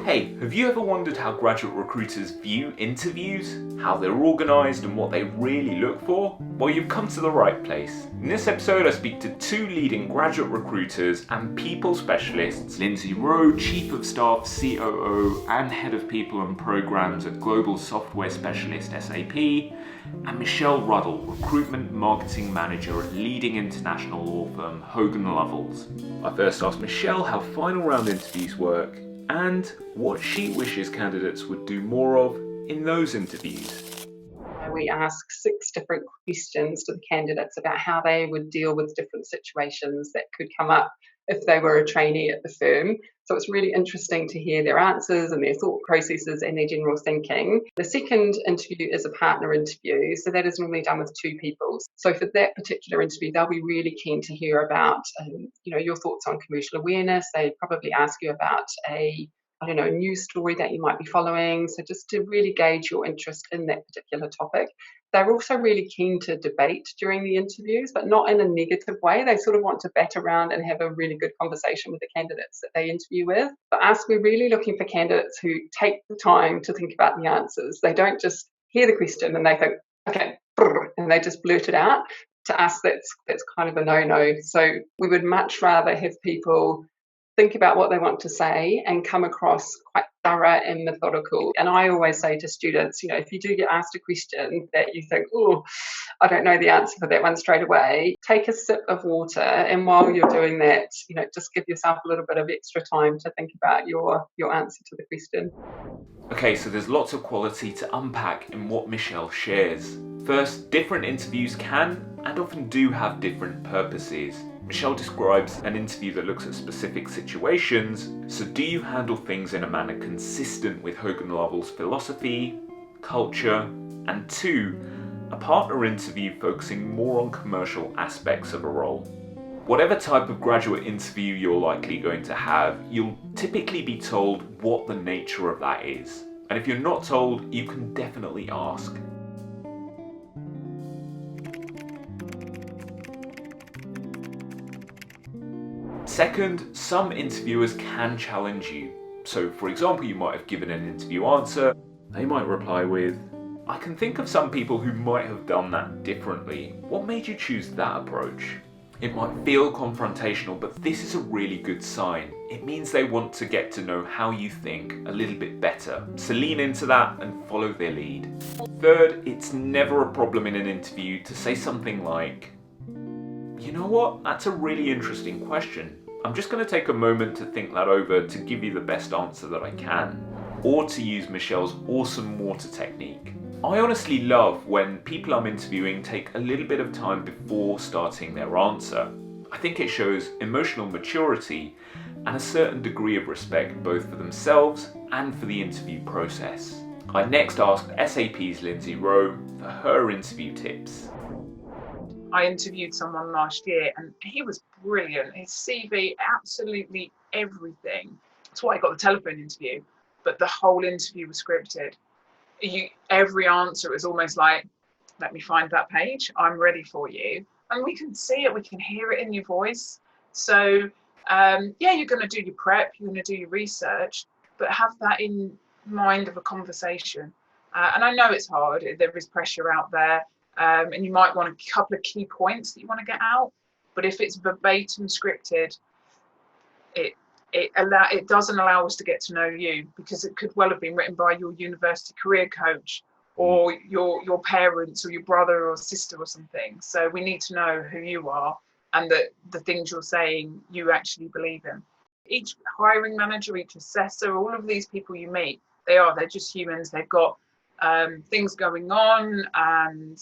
Hey, have you ever wondered how graduate recruiters view interviews, how they're organised and what they really look for? Well, you've come to the right place. In this episode I speak to two leading graduate recruiters and people specialists, Lindsey Rowe, Chief of Staff, COO and Head of People and Programs at Global Software Specialist SAP, and Michelle Ruddle, Recruitment Marketing Manager at leading international law firm Hogan Lovells. I first asked Michelle how final round interviews work and what she wishes candidates would do more of in those interviews. We ask 6 different questions to the candidates about how they would deal with different situations that could come up if they were a trainee at the firm. So it's really interesting to hear their answers and their thought processes and their general thinking. The second interview is a partner interview, so that is normally done with 2 people. So for that particular interview, they'll be really keen to hear about your thoughts on commercial awareness. They probably ask you about a news story that you might be following. So just to really gauge your interest in that particular topic. They're also really keen to debate during the interviews, but not in a negative way. They sort of want to bat around and have a really good conversation with the candidates that they interview with. For us, we're really looking for candidates who take the time to think about the answers. They don't just hear the question and they think, okay, and they just blurt it out. To us, that's kind of a no-no. So we would much rather have people think about what they want to say and come across quite thorough and methodical. And I always say to students, if you do get asked a question that you think, oh, I don't know the answer for that one straight away, take a sip of water. And while you're doing that, just give yourself a little bit of extra time to think about your answer to the question. Okay, so there's lots of quality to unpack in what Michelle shares. First, different interviews can and often do have different purposes. Michelle describes an interview that looks at specific situations. So do you handle things in a manner consistent with Hogan Lovells' philosophy, culture, and 2, a partner interview focusing more on commercial aspects of a role. Whatever type of graduate interview you're likely going to have, you'll typically be told what the nature of that is. And if you're not told, you can definitely ask. Second, some interviewers can challenge you. So for example, you might have given an interview answer. They might reply with, I can think of some people who might have done that differently. What made you choose that approach? It might feel confrontational, but this is a really good sign. It means they want to get to know how you think a little bit better. So lean into that and follow their lead. Third, it's never a problem in an interview to say something like, you know what, that's a really interesting question. I'm just going to take a moment to think that over to give you the best answer that I can. Or to use Michelle's awesome water technique. I honestly love when people I'm interviewing take a little bit of time before starting their answer. I think it shows emotional maturity and a certain degree of respect both for themselves and for the interview process. I next asked SAP's Lindsey Rowe for her interview tips. I interviewed someone last year and he was brilliant. His CV, absolutely everything. That's why I got the telephone interview, but the whole interview was scripted. Every answer is almost like, let me find that page, I'm ready for you. And we can see it, we can hear it in your voice. So you're going to do your prep, you're going to do your research, but have that in mind of a conversation. And I know it's hard, there is pressure out there. And you might want a couple of key points that you want to get out, but if it's verbatim scripted, it doesn't allow us to get to know you, because it could well have been written by your university career coach or your parents or your brother or sister or something. So we need to know who you are and that the things you're saying you actually believe in. Each hiring manager, each assessor, all of these people you meet, they're just humans. They've got things going on and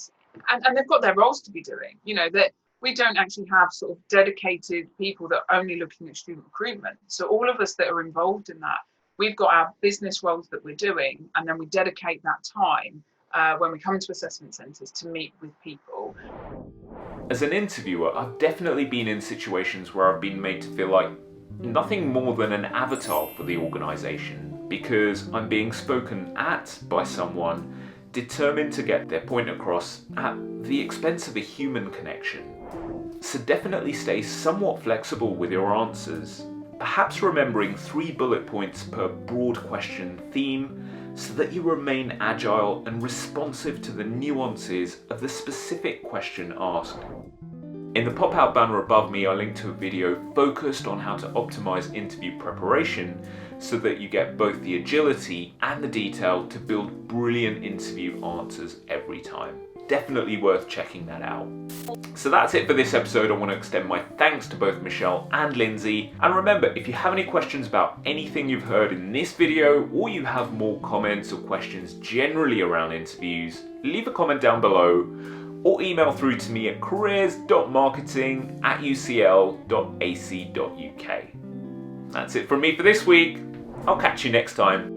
they've got their roles to be doing. That we don't actually have sort of dedicated people that are only looking at student recruitment. So all of us that are involved in that, we've got our business roles that we're doing, and then we dedicate that time when we come to assessment centres to meet with people. As an interviewer, I've definitely been in situations where I've been made to feel like nothing more than an avatar for the organisation, because I'm being spoken at by someone determined to get their point across at the expense of a human connection. So definitely stay somewhat flexible with your answers. perhaps remembering 3 bullet points per broad question theme so that you remain agile and responsive to the nuances of the specific question asked. In the pop-out banner above me, I linked to a video focused on how to optimize interview preparation so that you get both the agility and the detail to build brilliant interview answers every time. Definitely worth checking that out. So that's it for this episode. I want to extend my thanks to both Michelle and Lindsey. And remember, if you have any questions about anything you've heard in this video, or you have more comments or questions generally around interviews, leave a comment down below or email through to me at careers.marketing@ucl.ac.uk. That's it from me for this week. I'll catch you next time.